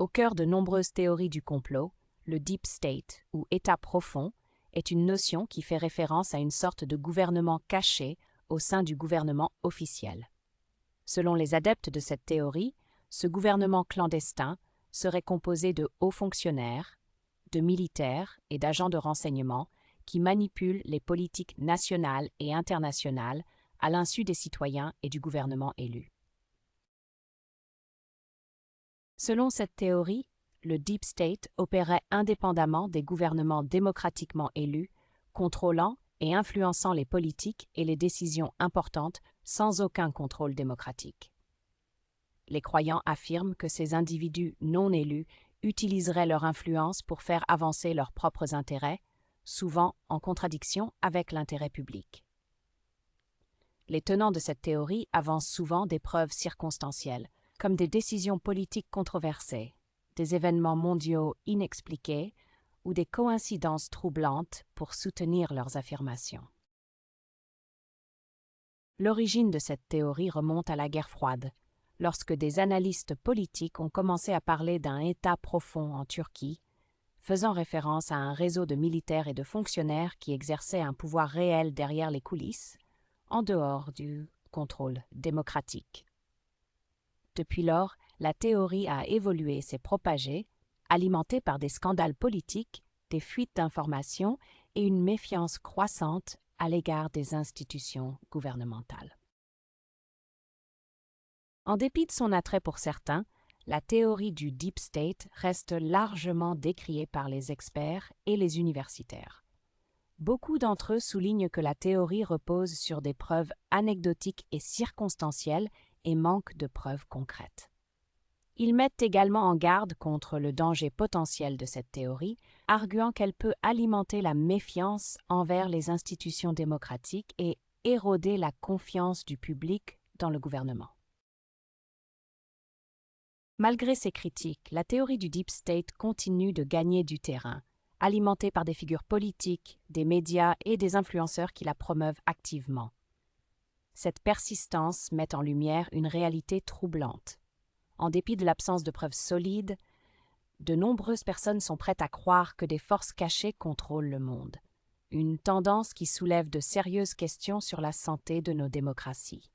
Au cœur de nombreuses théories du complot, le deep state, ou État profond, est une notion qui fait référence à une sorte de gouvernement caché au sein du gouvernement officiel. Selon les adeptes de cette théorie, ce gouvernement clandestin serait composé de hauts fonctionnaires, de militaires et d'agents de renseignement qui manipulent les politiques nationales et internationales à l'insu des citoyens et du gouvernement élu. Selon cette théorie, le Deep State opérait indépendamment des gouvernements démocratiquement élus, contrôlant et influençant les politiques et les décisions importantes sans aucun contrôle démocratique. Les croyants affirment que ces individus non élus utiliseraient leur influence pour faire avancer leurs propres intérêts, souvent en contradiction avec l'intérêt public. Les tenants de cette théorie avancent souvent des preuves circonstancielles, comme des décisions politiques controversées, des événements mondiaux inexpliqués ou des coïncidences troublantes pour soutenir leurs affirmations. L'origine de cette théorie remonte à la guerre froide, lorsque des analystes politiques ont commencé à parler d'un État profond en Turquie, faisant référence à un réseau de militaires et de fonctionnaires qui exerçaient un pouvoir réel derrière les coulisses, en dehors du contrôle démocratique. Depuis lors, la théorie a évolué et s'est propagée, alimentée par des scandales politiques, des fuites d'informations et une méfiance croissante à l'égard des institutions gouvernementales. En dépit de son attrait pour certains, la théorie du Deep State reste largement décriée par les experts et les universitaires. Beaucoup d'entre eux soulignent que la théorie repose sur des preuves anecdotiques et circonstancielles et manque de preuves concrètes. Ils mettent également en garde contre le danger potentiel de cette théorie, arguant qu'elle peut alimenter la méfiance envers les institutions démocratiques et éroder la confiance du public dans le gouvernement. Malgré ces critiques, la théorie du Deep State continue de gagner du terrain, alimentée par des figures politiques, des médias et des influenceurs qui la promeuvent activement. Cette persistance met en lumière une réalité troublante. En dépit de l'absence de preuves solides, de nombreuses personnes sont prêtes à croire que des forces cachées contrôlent le monde, une tendance qui soulève de sérieuses questions sur la santé de nos démocraties.